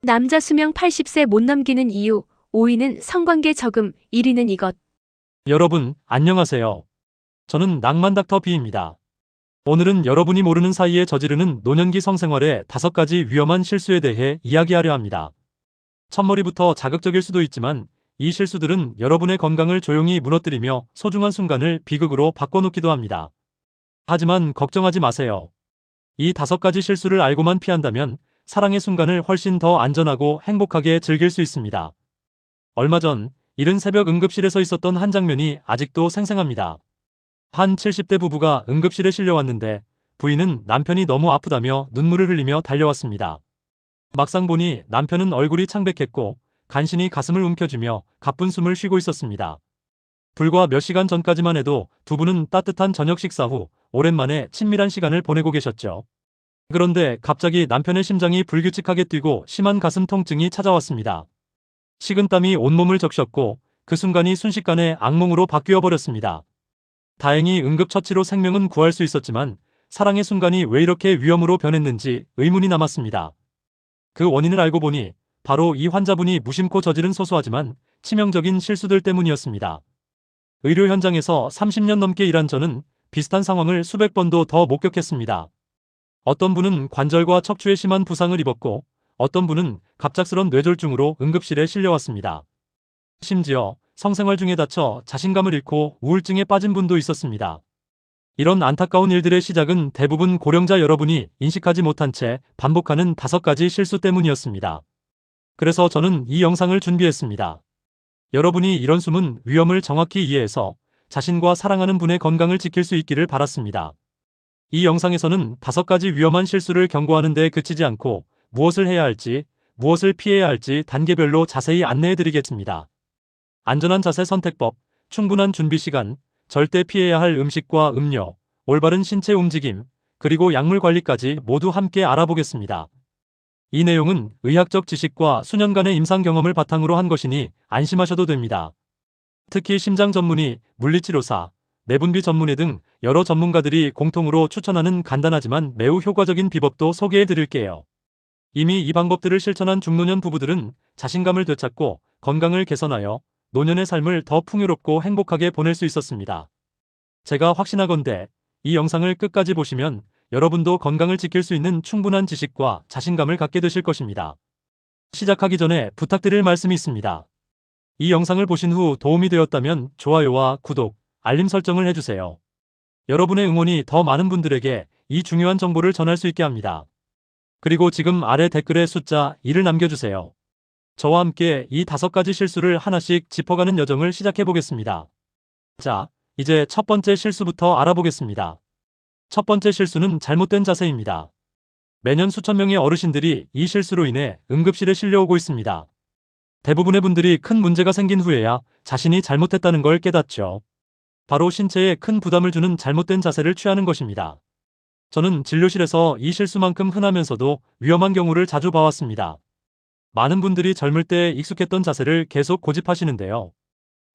남자 수명 80세 못 넘기는 이유, 5위는 성관계 저금, 1위는 이것. 여러분, 안녕하세요. 저는 낭만닥터 B입니다. 오늘은 여러분이 모르는 사이에 저지르는 노년기 성생활의 5가지 위험한 실수에 대해 이야기하려 합니다. 첫머리부터 자극적일 수도 있지만 이 실수들은 여러분의 건강을 조용히 무너뜨리며 소중한 순간을 비극으로 바꿔놓기도 합니다. 하지만 걱정하지 마세요. 이 5가지 실수를 알고만 피한다면 사랑의 순간을 훨씬 더 안전하고 행복하게 즐길 수 있습니다. 얼마 전 이른 새벽 응급실에서 있었던 한 장면이 아직도 생생합니다. 한 70대 부부가 응급실에 실려왔는데 부인은 남편이 너무 아프다며 눈물을 흘리며 달려왔습니다. 막상 보니 남편은 얼굴이 창백했고 간신히 가슴을 움켜쥐며 가쁜 숨을 쉬고 있었습니다. 불과 몇 시간 전까지만 해도 두 분은 따뜻한 저녁 식사 후 오랜만에 친밀한 시간을 보내고 계셨죠. 그런데 갑자기 남편의 심장이 불규칙하게 뛰고 심한 가슴 통증이 찾아왔습니다. 식은땀이 온몸을 적셨고 그 순간이 순식간에 악몽으로 바뀌어 버렸습니다. 다행히 응급처치로 생명은 구할 수 있었지만 사랑의 순간이 왜 이렇게 위험으로 변했는지 의문이 남았습니다. 그 원인을 알고 보니 바로 이 환자분이 무심코 저지른 소소하지만 치명적인 실수들 때문이었습니다. 의료 현장에서 30년 넘게 일한 저는 비슷한 상황을 수백 번도 더 목격했습니다. 어떤 분은 관절과 척추에 심한 부상을 입었고 어떤 분은 갑작스런 뇌졸중으로 응급실에 실려왔습니다. 심지어 성생활 중에 다쳐 자신감을 잃고 우울증에 빠진 분도 있었습니다. 이런 안타까운 일들의 시작은 대부분 고령자 여러분이 인식하지 못한 채 반복하는 5가지 실수 때문이었습니다. 그래서 저는 이 영상을 준비했습니다. 여러분이 이런 숨은 위험을 정확히 이해해서 자신과 사랑하는 분의 건강을 지킬 수 있기를 바랐습니다. 이 영상에서는 5가지 위험한 실수를 경고하는 데 그치지 않고 무엇을 해야 할지, 무엇을 피해야 할지 단계별로 자세히 안내해드리겠습니다. 안전한 자세 선택법, 충분한 준비 시간, 절대 피해야 할 음식과 음료, 올바른 신체 움직임, 그리고 약물 관리까지 모두 함께 알아보겠습니다. 이 내용은 의학적 지식과 수년간의 임상 경험을 바탕으로 한 것이니 안심하셔도 됩니다. 특히 심장 전문의, 물리치료사, 내분비 전문의 등 여러 전문가들이 공통으로 추천하는 간단하지만 매우 효과적인 비법도 소개해 드릴게요. 이미 이 방법들을 실천한 중노년 부부들은 자신감을 되찾고 건강을 개선하여 노년의 삶을 더 풍요롭고 행복하게 보낼 수 있었습니다. 제가 확신하건대 이 영상을 끝까지 보시면 여러분도 건강을 지킬 수 있는 충분한 지식과 자신감을 갖게 되실 것입니다. 시작하기 전에 부탁드릴 말씀이 있습니다. 이 영상을 보신 후 도움이 되었다면 좋아요와 구독, 알림 설정을 해주세요. 여러분의 응원이 더 많은 분들에게 이 중요한 정보를 전할 수 있게 합니다. 그리고 지금 아래 댓글에 숫자 1을 남겨주세요. 저와 함께 이 5가지 실수를 하나씩 짚어가는 여정을 시작해보겠습니다. 자, 이제 첫 번째 실수부터 알아보겠습니다. 첫 번째 실수는 잘못된 자세입니다. 매년 수천 명의 어르신들이 이 실수로 인해 응급실에 실려오고 있습니다. 대부분의 분들이 큰 문제가 생긴 후에야 자신이 잘못했다는 걸 깨닫죠. 바로 신체에 큰 부담을 주는 잘못된 자세를 취하는 것입니다. 저는 진료실에서 이 실수만큼 흔하면서도 위험한 경우를 자주 봐왔습니다. 많은 분들이 젊을 때 익숙했던 자세를 계속 고집하시는데요.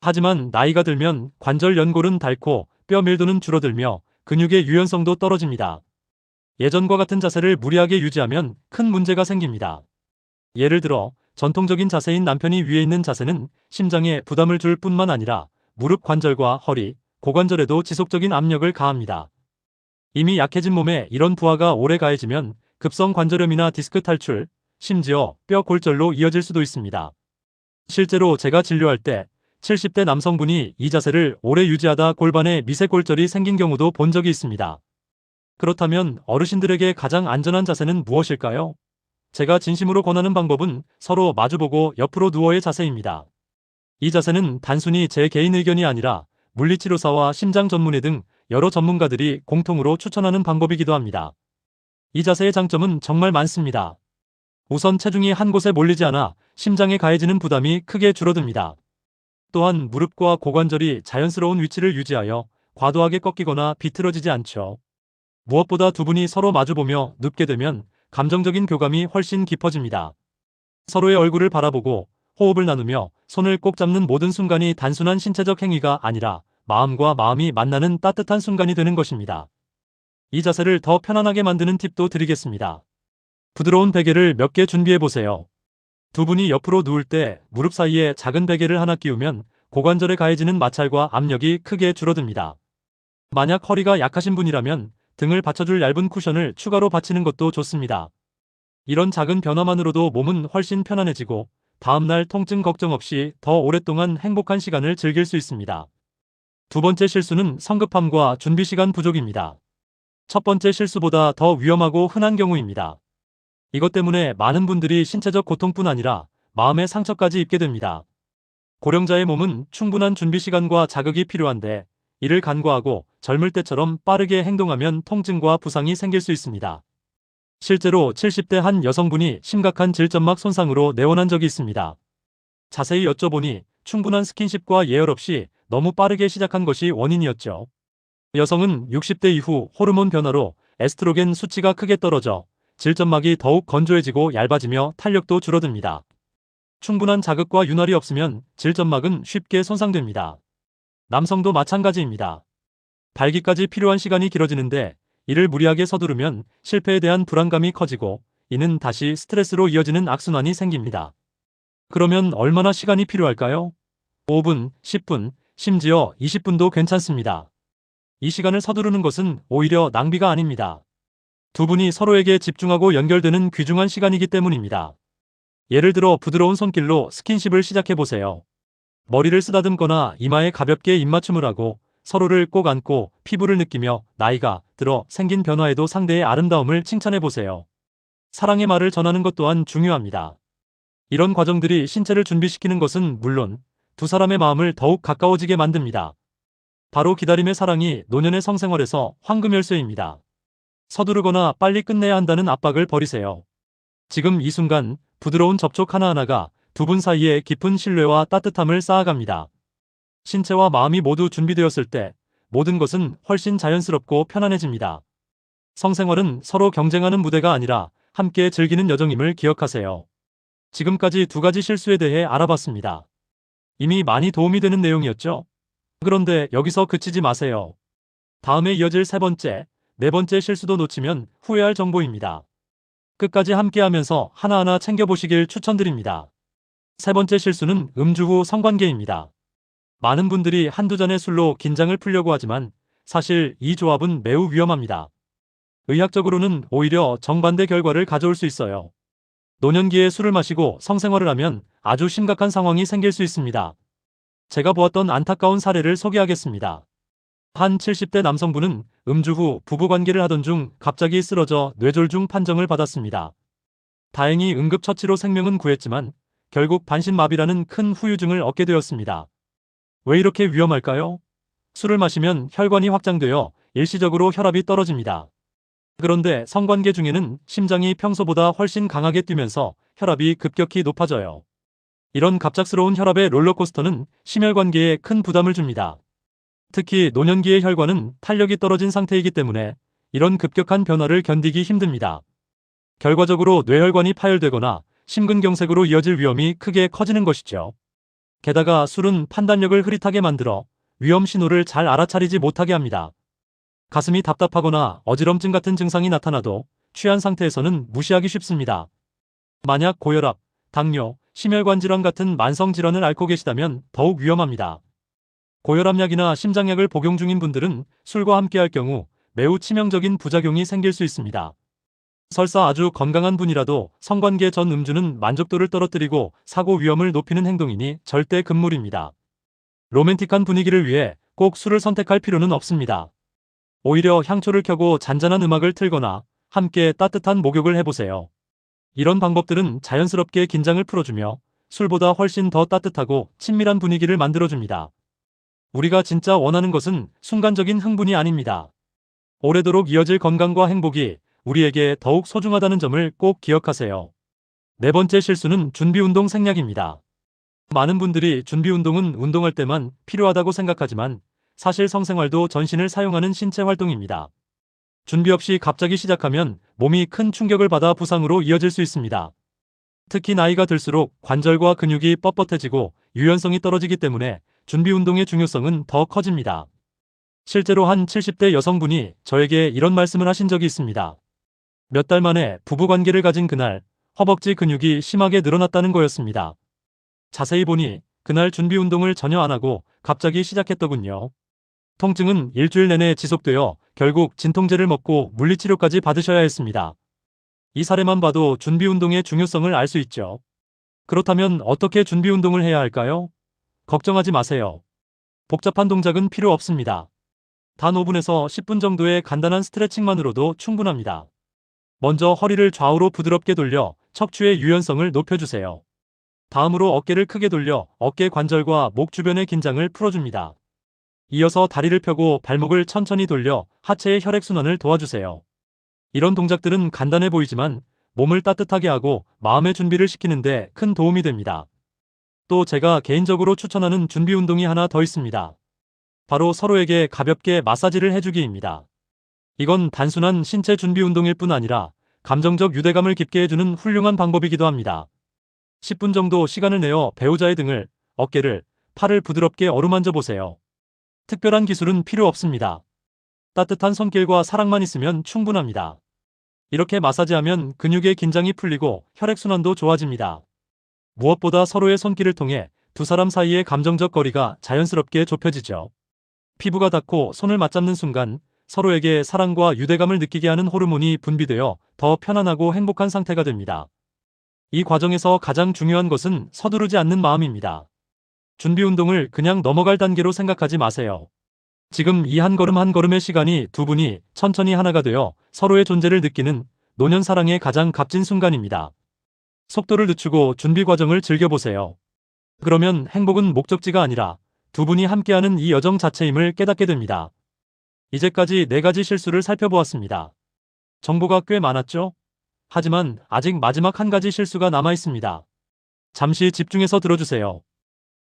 하지만 나이가 들면 관절 연골은 닳고 뼈 밀도는 줄어들며 근육의 유연성도 떨어집니다. 예전과 같은 자세를 무리하게 유지하면 큰 문제가 생깁니다. 예를 들어 전통적인 자세인 남편이 위에 있는 자세는 심장에 부담을 줄 뿐만 아니라 무릎 관절과 허리, 고관절에도 지속적인 압력을 가합니다. 이미 약해진 몸에 이런 부하가 오래 가해지면 급성 관절염이나 디스크 탈출, 심지어 뼈 골절로 이어질 수도 있습니다. 실제로 제가 진료할 때 70대 남성분이 이 자세를 오래 유지하다 골반에 미세골절이 생긴 경우도 본 적이 있습니다. 그렇다면 어르신들에게 가장 안전한 자세는 무엇일까요? 제가 진심으로 권하는 방법은 서로 마주보고 옆으로 누워의 자세입니다. 이 자세는 단순히 제 개인 의견이 아니라 물리치료사와 심장 전문의 등 여러 전문가들이 공통으로 추천하는 방법이기도 합니다. 이 자세의 장점은 정말 많습니다. 우선 체중이 한 곳에 몰리지 않아 심장에 가해지는 부담이 크게 줄어듭니다. 또한 무릎과 고관절이 자연스러운 위치를 유지하여 과도하게 꺾이거나 비틀어지지 않죠. 무엇보다 두 분이 서로 마주보며 눕게 되면 감정적인 교감이 훨씬 깊어집니다. 서로의 얼굴을 바라보고 호흡을 나누며 손을 꼭 잡는 모든 순간이 단순한 신체적 행위가 아니라 마음과 마음이 만나는 따뜻한 순간이 되는 것입니다. 이 자세를 더 편안하게 만드는 팁도 드리겠습니다. 부드러운 베개를 몇 개 준비해보세요. 두 분이 옆으로 누울 때 무릎 사이에 작은 베개를 하나 끼우면 고관절에 가해지는 마찰과 압력이 크게 줄어듭니다. 만약 허리가 약하신 분이라면 등을 받쳐줄 얇은 쿠션을 추가로 받치는 것도 좋습니다. 이런 작은 변화만으로도 몸은 훨씬 편안해지고 다음날 통증 걱정 없이 더 오랫동안 행복한 시간을 즐길 수 있습니다. 두 번째 실수는 성급함과 준비 시간 부족입니다. 첫 번째 실수보다 더 위험하고 흔한 경우입니다. 이것 때문에 많은 분들이 신체적 고통뿐 아니라 마음의 상처까지 입게 됩니다. 고령자의 몸은 충분한 준비 시간과 자극이 필요한데 이를 간과하고 젊을 때처럼 빠르게 행동하면 통증과 부상이 생길 수 있습니다. 실제로 70대 한 여성분이 심각한 질점막 손상으로 내원한 적이 있습니다. 자세히 여쭤보니 충분한 스킨십과 예열 없이 너무 빠르게 시작한 것이 원인이었죠. 여성은 60대 이후 호르몬 변화로 에스트로겐 수치가 크게 떨어져 질점막이 더욱 건조해지고 얇아지며 탄력도 줄어듭니다. 충분한 자극과 윤활이 없으면 질점막은 쉽게 손상됩니다. 남성도 마찬가지입니다. 발기까지 필요한 시간이 길어지는데 이를 무리하게 서두르면 실패에 대한 불안감이 커지고 이는 다시 스트레스로 이어지는 악순환이 생깁니다. 그러면 얼마나 시간이 필요할까요? 5분, 10분, 심지어 20분도 괜찮습니다. 이 시간을 서두르는 것은 오히려 낭비가 아닙니다. 두 분이 서로에게 집중하고 연결되는 귀중한 시간이기 때문입니다. 예를 들어 부드러운 손길로 스킨십을 시작해보세요. 머리를 쓰다듬거나 이마에 가볍게 입맞춤을 하고 서로를 꼭 안고 피부를 느끼며 나이가 들어 생긴 변화에도 상대의 아름다움을 칭찬해보세요. 사랑의 말을 전하는 것 또한 중요합니다. 이런 과정들이 신체를 준비시키는 것은 물론 두 사람의 마음을 더욱 가까워지게 만듭니다. 바로 기다림의 사랑이 노년의 성생활에서 황금 열쇠입니다. 서두르거나 빨리 끝내야 한다는 압박을 버리세요. 지금 이 순간 부드러운 접촉 하나하나가 두 분 사이에 깊은 신뢰와 따뜻함을 쌓아갑니다. 신체와 마음이 모두 준비되었을 때 모든 것은 훨씬 자연스럽고 편안해집니다. 성생활은 서로 경쟁하는 무대가 아니라 함께 즐기는 여정임을 기억하세요. 지금까지 두 가지 실수에 대해 알아봤습니다. 이미 많이 도움이 되는 내용이었죠? 그런데 여기서 그치지 마세요. 다음에 이어질 세 번째, 네 번째 실수도 놓치면 후회할 정보입니다. 끝까지 함께하면서 하나하나 챙겨보시길 추천드립니다. 세 번째 실수는 음주 후 성관계입니다. 많은 분들이 한두 잔의 술로 긴장을 풀려고 하지만 사실 이 조합은 매우 위험합니다. 의학적으로는 오히려 정반대 결과를 가져올 수 있어요. 노년기에 술을 마시고 성생활을 하면 아주 심각한 상황이 생길 수 있습니다. 제가 보았던 안타까운 사례를 소개하겠습니다. 한 70대 남성분은 음주 후 부부관계를 하던 중 갑자기 쓰러져 뇌졸중 판정을 받았습니다. 다행히 응급처치로 생명은 구했지만 결국 반신마비라는 큰 후유증을 얻게 되었습니다. 왜 이렇게 위험할까요? 술을 마시면 혈관이 확장되어 일시적으로 혈압이 떨어집니다. 그런데 성관계 중에는 심장이 평소보다 훨씬 강하게 뛰면서 혈압이 급격히 높아져요. 이런 갑작스러운 혈압의 롤러코스터는 심혈관계에 큰 부담을 줍니다. 특히 노년기의 혈관은 탄력이 떨어진 상태이기 때문에 이런 급격한 변화를 견디기 힘듭니다. 결과적으로 뇌혈관이 파열되거나 심근경색으로 이어질 위험이 크게 커지는 것이죠. 게다가 술은 판단력을 흐릿하게 만들어 위험 신호를 잘 알아차리지 못하게 합니다. 가슴이 답답하거나 어지럼증 같은 증상이 나타나도 취한 상태에서는 무시하기 쉽습니다. 만약 고혈압, 당뇨, 심혈관 질환 같은 만성 질환을 앓고 계시다면 더욱 위험합니다. 고혈압약이나 심장약을 복용 중인 분들은 술과 함께할 경우 매우 치명적인 부작용이 생길 수 있습니다. 설사 아주 건강한 분이라도 성관계 전 음주는 만족도를 떨어뜨리고 사고 위험을 높이는 행동이니 절대 금물입니다. 로맨틱한 분위기를 위해 꼭 술을 선택할 필요는 없습니다. 오히려 향초를 켜고 잔잔한 음악을 틀거나 함께 따뜻한 목욕을 해보세요. 이런 방법들은 자연스럽게 긴장을 풀어주며 술보다 훨씬 더 따뜻하고 친밀한 분위기를 만들어줍니다. 우리가 진짜 원하는 것은 순간적인 흥분이 아닙니다. 오래도록 이어질 건강과 행복이 우리에게 더욱 소중하다는 점을 꼭 기억하세요. 네 번째 실수는 준비운동 생략입니다. 많은 분들이 준비운동은 운동할 때만 필요하다고 생각하지만 사실 성생활도 전신을 사용하는 신체 활동입니다. 준비 없이 갑자기 시작하면 몸이 큰 충격을 받아 부상으로 이어질 수 있습니다. 특히 나이가 들수록 관절과 근육이 뻣뻣해지고 유연성이 떨어지기 때문에 준비운동의 중요성은 더 커집니다. 실제로 한 70대 여성분이 저에게 이런 말씀을 하신 적이 있습니다. 몇 달 만에 부부관계를 가진 그날 허벅지 근육이 심하게 늘어났다는 거였습니다. 자세히 보니 그날 준비 운동을 전혀 안 하고 갑자기 시작했더군요. 통증은 일주일 내내 지속되어 결국 진통제를 먹고 물리치료까지 받으셔야 했습니다. 이 사례만 봐도 준비 운동의 중요성을 알 수 있죠. 그렇다면 어떻게 준비 운동을 해야 할까요? 걱정하지 마세요. 복잡한 동작은 필요 없습니다. 단 5분에서 10분 정도의 간단한 스트레칭만으로도 충분합니다. 먼저 허리를 좌우로 부드럽게 돌려 척추의 유연성을 높여주세요. 다음으로 어깨를 크게 돌려 어깨 관절과 목 주변의 긴장을 풀어줍니다. 이어서 다리를 펴고 발목을 천천히 돌려 하체의 혈액순환을 도와주세요. 이런 동작들은 간단해 보이지만 몸을 따뜻하게 하고 마음의 준비를 시키는데 큰 도움이 됩니다. 또 제가 개인적으로 추천하는 준비 운동이 하나 더 있습니다. 바로 서로에게 가볍게 마사지를 해주기입니다. 이건 단순한 신체 준비 운동일 뿐 아니라 감정적 유대감을 깊게 해주는 훌륭한 방법이기도 합니다. 10분 정도 시간을 내어 배우자의 등을, 어깨를, 팔을 부드럽게 어루만져 보세요. 특별한 기술은 필요 없습니다. 따뜻한 손길과 사랑만 있으면 충분합니다. 이렇게 마사지하면 근육의 긴장이 풀리고 혈액순환도 좋아집니다. 무엇보다 서로의 손길을 통해 두 사람 사이의 감정적 거리가 자연스럽게 좁혀지죠. 피부가 닿고 손을 맞잡는 순간 서로에게 사랑과 유대감을 느끼게 하는 호르몬이 분비되어 더 편안하고 행복한 상태가 됩니다. 이 과정에서 가장 중요한 것은 서두르지 않는 마음입니다. 준비 운동을 그냥 넘어갈 단계로 생각하지 마세요. 지금 이 한 걸음 한 걸음의 시간이 두 분이 천천히 하나가 되어 서로의 존재를 느끼는 노년 사랑의 가장 값진 순간입니다. 속도를 늦추고 준비 과정을 즐겨보세요. 그러면 행복은 목적지가 아니라 두 분이 함께하는 이 여정 자체임을 깨닫게 됩니다. 이제까지 4가지 실수를 살펴보았습니다. 정보가 꽤 많았죠? 하지만 아직 마지막 한 가지 실수가 남아 있습니다. 잠시 집중해서 들어주세요.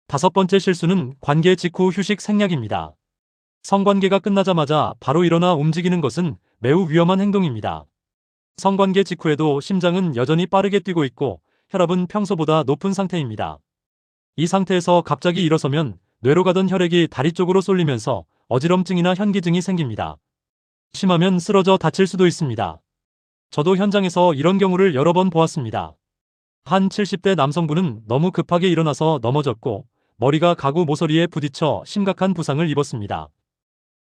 5번째 실수는 관계 직후 휴식 생략입니다. 성관계가 끝나자마자 바로 일어나 움직이는 것은 매우 위험한 행동입니다. 성관계 직후에도 심장은 여전히 빠르게 뛰고 있고 혈압은 평소보다 높은 상태입니다. 이 상태에서 갑자기 일어서면 뇌로 가던 혈액이 다리 쪽으로 쏠리면서 어지럼증이나 현기증이 생깁니다. 심하면 쓰러져 다칠 수도 있습니다. 저도 현장에서 이런 경우를 여러 번 보았습니다. 한 70대 남성분은 너무 급하게 일어나서 넘어졌고 머리가 가구 모서리에 부딪혀 심각한 부상을 입었습니다.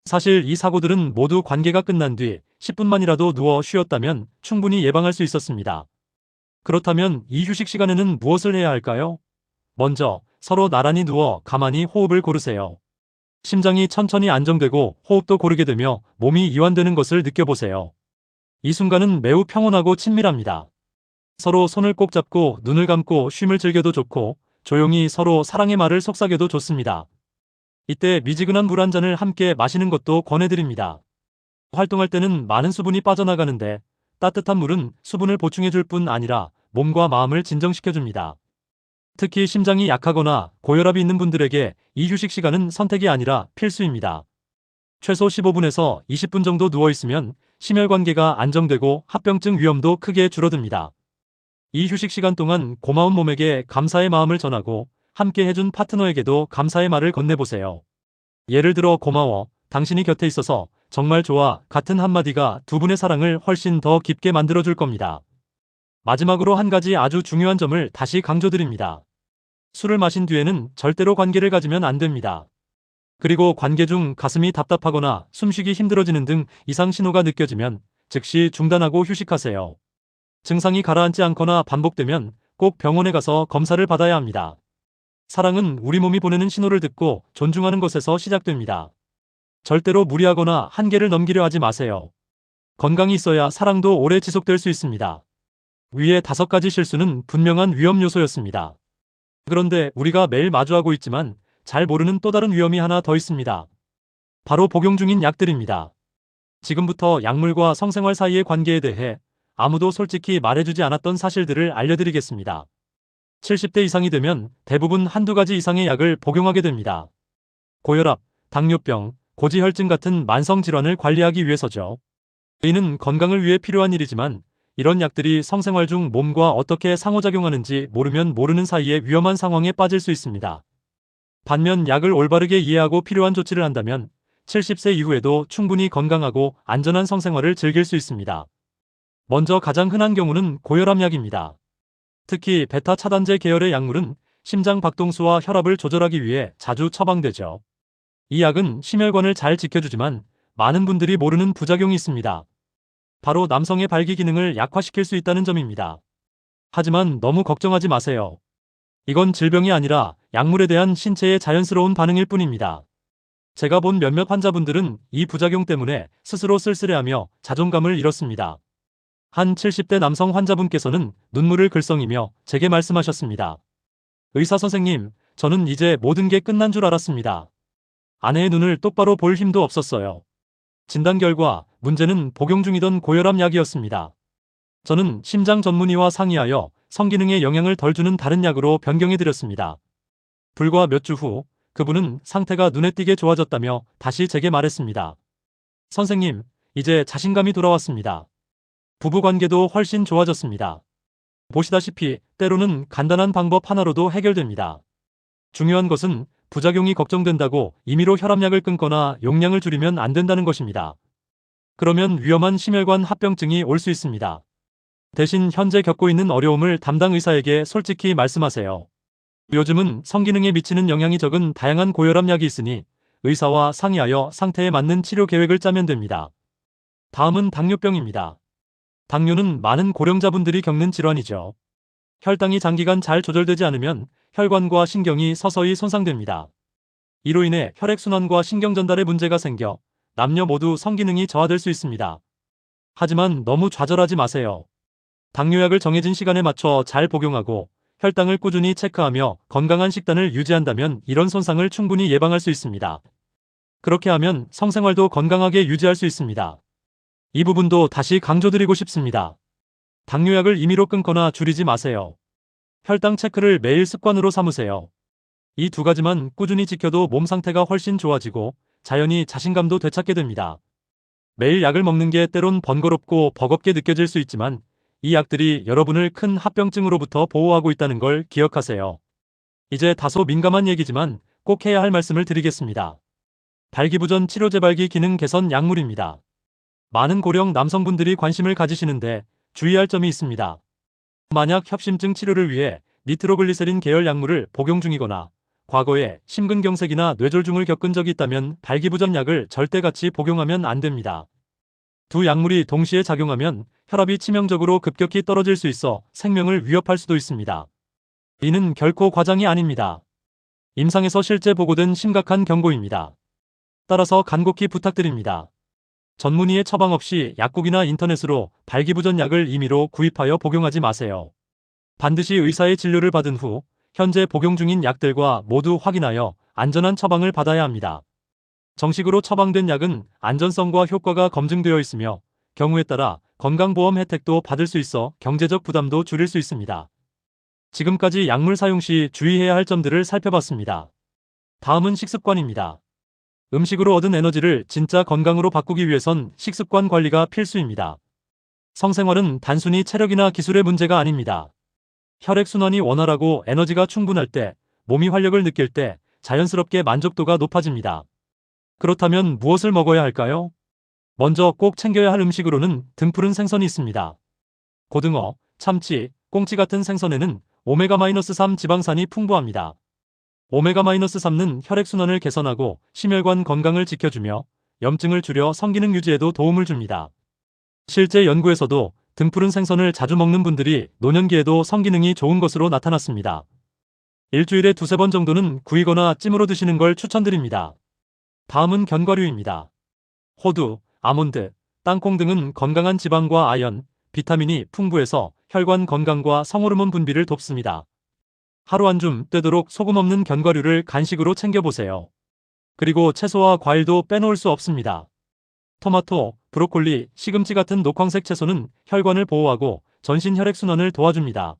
사실 이 사고들은 모두 관계가 끝난 뒤 10분만이라도 누워 쉬었다면 충분히 예방할 수 있었습니다. 그렇다면 이 휴식 시간에는 무엇을 해야 할까요? 먼저 서로 나란히 누워 가만히 호흡을 고르세요. 심장이 천천히 안정되고 호흡도 고르게 되며 몸이 이완되는 것을 느껴보세요. 이 순간은 매우 평온하고 친밀합니다. 서로 손을 꼭 잡고 눈을 감고 쉼을 즐겨도 좋고 조용히 서로 사랑의 말을 속삭여도 좋습니다. 이때 미지근한 물 한 잔을 함께 마시는 것도 권해드립니다. 활동할 때는 많은 수분이 빠져나가는데 따뜻한 물은 수분을 보충해줄 뿐 아니라 몸과 마음을 진정시켜줍니다. 특히 심장이 약하거나 고혈압이 있는 분들에게 이 휴식 시간은 선택이 아니라 필수입니다. 최소 15분에서 20분 정도 누워있으면 심혈관계가 안정되고 합병증 위험도 크게 줄어듭니다. 이 휴식 시간 동안 고마운 몸에게 감사의 마음을 전하고 함께 해준 파트너에게도 감사의 말을 건네보세요. 예를 들어 고마워, 당신이 곁에 있어서 정말 좋아 같은 한마디가 두 분의 사랑을 훨씬 더 깊게 만들어줄 겁니다. 마지막으로 한 가지 아주 중요한 점을 다시 강조드립니다. 술을 마신 뒤에는 절대로 관계를 가지면 안 됩니다. 그리고 관계 중 가슴이 답답하거나 숨쉬기 힘들어지는 등 이상 신호가 느껴지면 즉시 중단하고 휴식하세요. 증상이 가라앉지 않거나 반복되면 꼭 병원에 가서 검사를 받아야 합니다. 사랑은 우리 몸이 보내는 신호를 듣고 존중하는 것에서 시작됩니다. 절대로 무리하거나 한계를 넘기려 하지 마세요. 건강이 있어야 사랑도 오래 지속될 수 있습니다. 위의 5가지 실수는 분명한 위험 요소였습니다. 그런데 우리가 매일 마주하고 있지만 잘 모르는 또 다른 위험이 하나 더 있습니다. 바로 복용 중인 약들입니다. 지금부터 약물과 성생활 사이의 관계에 대해 아무도 솔직히 말해주지 않았던 사실들을 알려드리겠습니다. 70대 이상이 되면 대부분 한두 가지 이상의 약을 복용하게 됩니다. 고혈압, 당뇨병, 고지혈증 같은 만성질환을 관리하기 위해서죠. 이는 건강을 위해 필요한 일이지만 이런 약들이 성생활 중 몸과 어떻게 상호작용하는지 모르면 모르는 사이에 위험한 상황에 빠질 수 있습니다. 반면 약을 올바르게 이해하고 필요한 조치를 한다면 70세 이후에도 충분히 건강하고 안전한 성생활을 즐길 수 있습니다. 먼저 가장 흔한 경우는 고혈압약입니다. 특히 베타 차단제 계열의 약물은 심장 박동수와 혈압을 조절하기 위해 자주 처방되죠. 이 약은 심혈관을 잘 지켜주지만 많은 분들이 모르는 부작용이 있습니다. 바로 남성의 발기 기능을 약화시킬 수 있다는 점입니다. 하지만 너무 걱정하지 마세요. 이건 질병이 아니라 약물에 대한 신체의 자연스러운 반응일 뿐입니다. 제가 본 몇몇 환자분들은 이 부작용 때문에 스스로 쓸쓸해하며 자존감을 잃었습니다. 한 70대 남성 환자분께서는 눈물을 글썽이며 제게 말씀하셨습니다. 의사 선생님, 저는 이제 모든 게 끝난 줄 알았습니다. 아내의 눈을 똑바로 볼 힘도 없었어요. 진단 결과 문제는 복용 중이던 고혈압 약이었습니다. 저는 심장 전문의와 상의하여 성기능에 영향을 덜 주는 다른 약으로 변경해드렸습니다. 불과 몇 주 후 그분은 상태가 눈에 띄게 좋아졌다며 다시 제게 말했습니다. 선생님, 이제 자신감이 돌아왔습니다. 부부관계도 훨씬 좋아졌습니다. 보시다시피 때로는 간단한 방법 하나로도 해결됩니다. 중요한 것은 부작용이 걱정된다고 임의로 혈압약을 끊거나 용량을 줄이면 안 된다는 것입니다. 그러면 위험한 심혈관 합병증이 올 수 있습니다. 대신 현재 겪고 있는 어려움을 담당 의사에게 솔직히 말씀하세요. 요즘은 성기능에 미치는 영향이 적은 다양한 고혈압 약이 있으니 의사와 상의하여 상태에 맞는 치료 계획을 짜면 됩니다. 다음은 당뇨병입니다. 당뇨는 많은 고령자분들이 겪는 질환이죠. 혈당이 장기간 잘 조절되지 않으면 혈관과 신경이 서서히 손상됩니다. 이로 인해 혈액순환과 신경 전달에 문제가 생겨 남녀 모두 성기능이 저하될 수 있습니다. 하지만 너무 좌절하지 마세요. 당뇨약을 정해진 시간에 맞춰 잘 복용하고 혈당을 꾸준히 체크하며 건강한 식단을 유지한다면 이런 손상을 충분히 예방할 수 있습니다. 그렇게 하면 성생활도 건강하게 유지할 수 있습니다. 이 부분도 다시 강조드리고 싶습니다. 당뇨약을 임의로 끊거나 줄이지 마세요. 혈당 체크를 매일 습관으로 삼으세요. 이 두 가지만 꾸준히 지켜도 몸 상태가 훨씬 좋아지고 자연히 자신감도 되찾게 됩니다. 매일 약을 먹는 게 때론 번거롭고 버겁게 느껴질 수 있지만 이 약들이 여러분을 큰 합병증으로부터 보호하고 있다는 걸 기억하세요. 이제 다소 민감한 얘기지만 꼭 해야 할 말씀을 드리겠습니다. 발기부전 치료 재발기 기능 개선 약물입니다. 많은 고령 남성분들이 관심을 가지시는데 주의할 점이 있습니다. 만약 협심증 치료를 위해 니트로글리세린 계열 약물을 복용 중이거나 과거에 심근경색이나 뇌졸중을 겪은 적이 있다면 발기부전 약을 절대 같이 복용하면 안 됩니다. 두 약물이 동시에 작용하면 혈압이 치명적으로 급격히 떨어질 수 있어 생명을 위협할 수도 있습니다. 이는 결코 과장이 아닙니다. 임상에서 실제 보고된 심각한 경고입니다. 따라서 간곡히 부탁드립니다. 전문의의 처방 없이 약국이나 인터넷으로 발기부전 약을 임의로 구입하여 복용하지 마세요. 반드시 의사의 진료를 받은 후 현재 복용 중인 약들과 모두 확인하여 안전한 처방을 받아야 합니다. 정식으로 처방된 약은 안전성과 효과가 검증되어 있으며 경우에 따라 건강보험 혜택도 받을 수 있어 경제적 부담도 줄일 수 있습니다. 지금까지 약물 사용 시 주의해야 할 점들을 살펴봤습니다. 다음은 식습관입니다. 음식으로 얻은 에너지를 진짜 건강으로 바꾸기 위해선 식습관 관리가 필수입니다. 성생활은 단순히 체력이나 기술의 문제가 아닙니다. 혈액순환이 원활하고 에너지가 충분할 때, 몸이 활력을 느낄 때 자연스럽게 만족도가 높아집니다. 그렇다면 무엇을 먹어야 할까요? 먼저 꼭 챙겨야 할 음식으로는 등푸른 생선이 있습니다. 고등어, 참치, 꽁치 같은 생선에는 오메가-3 지방산이 풍부합니다. 오메가-3는 혈액순환을 개선하고 심혈관 건강을 지켜주며 염증을 줄여 성기능 유지에도 도움을 줍니다. 실제 연구에서도 등푸른 생선을 자주 먹는 분들이 노년기에도 성기능이 좋은 것으로 나타났습니다. 일주일에 2~3번 정도는 구이거나 찜으로 드시는 걸 추천드립니다. 다음은 견과류입니다. 호두, 아몬드, 땅콩 등은 건강한 지방과 아연, 비타민이 풍부해서 혈관 건강과 성호르몬 분비를 돕습니다. 하루 한 줌 되도록 소금 없는 견과류를 간식으로 챙겨보세요. 그리고 채소와 과일도 빼놓을 수 없습니다. 토마토, 브로콜리, 시금치 같은 녹황색 채소는 혈관을 보호하고 전신 혈액순환을 도와줍니다.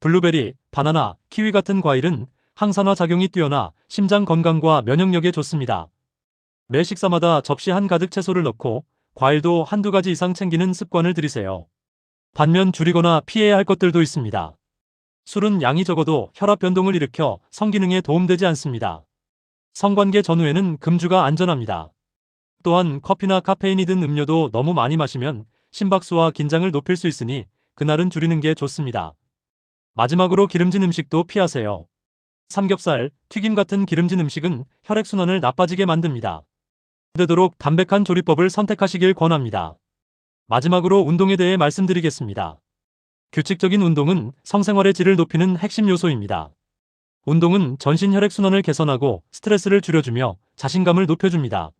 블루베리, 바나나, 키위 같은 과일은 항산화 작용이 뛰어나 심장 건강과 면역력에 좋습니다. 매 식사마다 접시 한가득 채소를 넣고 과일도 한두 가지 이상 챙기는 습관을 들이세요. 반면 줄이거나 피해야 할 것들도 있습니다. 술은 양이 적어도 혈압 변동을 일으켜 성기능에 도움되지 않습니다. 성관계 전후에는 금주가 안전합니다. 또한 커피나 카페인이 든 음료도 너무 많이 마시면 심박수와 긴장을 높일 수 있으니 그날은 줄이는 게 좋습니다. 마지막으로 기름진 음식도 피하세요. 삼겹살, 튀김 같은 기름진 음식은 혈액순환을 나빠지게 만듭니다. 되도록 담백한 조리법을 선택하시길 권합니다. 마지막으로 운동에 대해 말씀드리겠습니다. 규칙적인 운동은 성생활의 질을 높이는 핵심 요소입니다. 운동은 전신 혈액순환을 개선하고 스트레스를 줄여주며 자신감을 높여줍니다.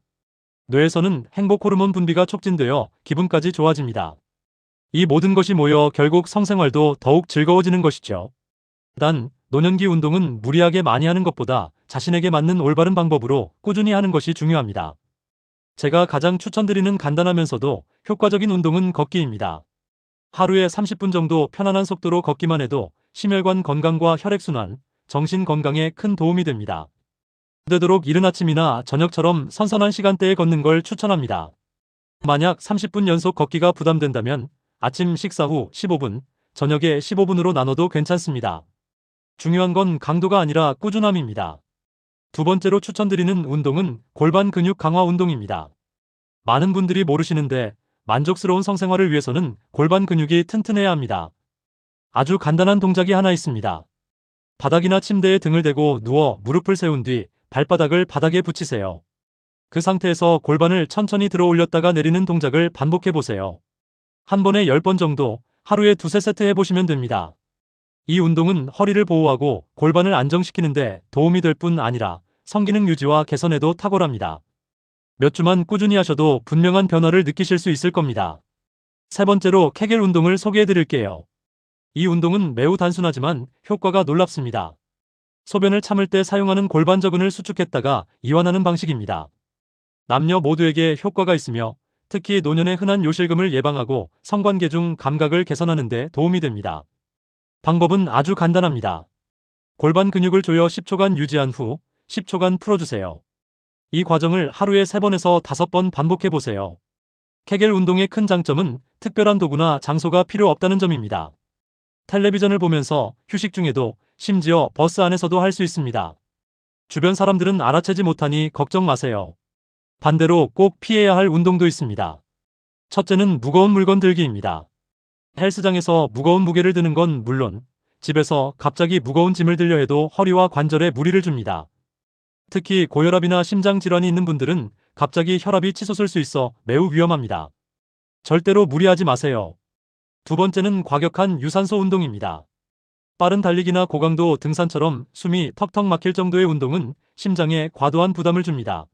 뇌에서는 행복 호르몬 분비가 촉진되어 기분까지 좋아집니다. 이 모든 것이 모여 결국 성생활도 더욱 즐거워지는 것이죠. 단, 노년기 운동은 무리하게 많이 하는 것보다 자신에게 맞는 올바른 방법으로 꾸준히 하는 것이 중요합니다. 제가 가장 추천드리는 간단하면서도 효과적인 운동은 걷기입니다. 하루에 30분 정도 편안한 속도로 걷기만 해도 심혈관 건강과 혈액순환, 정신 건강에 큰 도움이 됩니다. 되도록 이른 아침이나 저녁처럼 선선한 시간대에 걷는 걸 추천합니다. 만약 30분 연속 걷기가 부담된다면 아침 식사 후 15분, 저녁에 15분으로 나눠도 괜찮습니다. 중요한 건 강도가 아니라 꾸준함입니다. 두 번째로 추천드리는 운동은 골반 근육 강화 운동입니다. 많은 분들이 모르시는데 만족스러운 성생활을 위해서는 골반 근육이 튼튼해야 합니다. 아주 간단한 동작이 하나 있습니다. 바닥이나 침대에 등을 대고 누워 무릎을 세운 뒤 발바닥을 바닥에 붙이세요. 그 상태에서 골반을 천천히 들어 올렸다가 내리는 동작을 반복해 보세요. 한 번에 10번 정도 하루에 2-3세트 해보시면 됩니다. 이 운동은 허리를 보호하고 골반을 안정시키는데 도움이 될 뿐 아니라 성기능 유지와 개선에도 탁월합니다. 몇 주만 꾸준히 하셔도 분명한 변화를 느끼실 수 있을 겁니다. 세 번째로 케겔 운동을 소개해 드릴게요. 이 운동은 매우 단순하지만 효과가 놀랍습니다. 소변을 참을 때 사용하는 골반저근을 수축했다가 이완하는 방식입니다. 남녀 모두에게 효과가 있으며 특히 노년의 흔한 요실금을 예방하고 성관계 중 감각을 개선하는 데 도움이 됩니다. 방법은 아주 간단합니다. 골반 근육을 조여 10초간 유지한 후 10초간 풀어주세요. 이 과정을 하루에 3번에서 5번 반복해 보세요. 케겔 운동의 큰 장점은 특별한 도구나 장소가 필요 없다는 점입니다. 텔레비전을 보면서 휴식 중에도 심지어 버스 안에서도 할 수 있습니다. 주변 사람들은 알아채지 못하니 걱정 마세요. 반대로 꼭 피해야 할 운동도 있습니다. 첫째는 무거운 물건 들기입니다. 헬스장에서 무거운 무게를 드는 건 물론 집에서 갑자기 무거운 짐을 들려 해도 허리와 관절에 무리를 줍니다. 특히 고혈압이나 심장질환이 있는 분들은 갑자기 혈압이 치솟을 수 있어 매우 위험합니다. 절대로 무리하지 마세요. 두 번째는 과격한 유산소 운동입니다. 빠른 달리기나 고강도 등산처럼 숨이 턱턱 막힐 정도의 운동은 심장에 과도한 부담을 줍니다.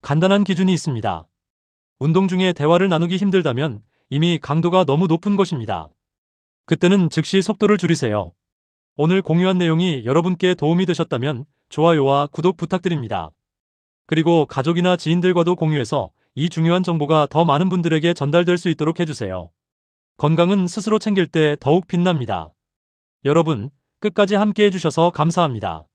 간단한 기준이 있습니다. 운동 중에 대화를 나누기 힘들다면 이미 강도가 너무 높은 것입니다. 그때는 즉시 속도를 줄이세요. 오늘 공유한 내용이 여러분께 도움이 되셨다면 좋아요와 구독 부탁드립니다. 그리고 가족이나 지인들과도 공유해서 이 중요한 정보가 더 많은 분들에게 전달될 수 있도록 해주세요. 건강은 스스로 챙길 때 더욱 빛납니다. 여러분, 끝까지 함께 해주셔서 감사합니다.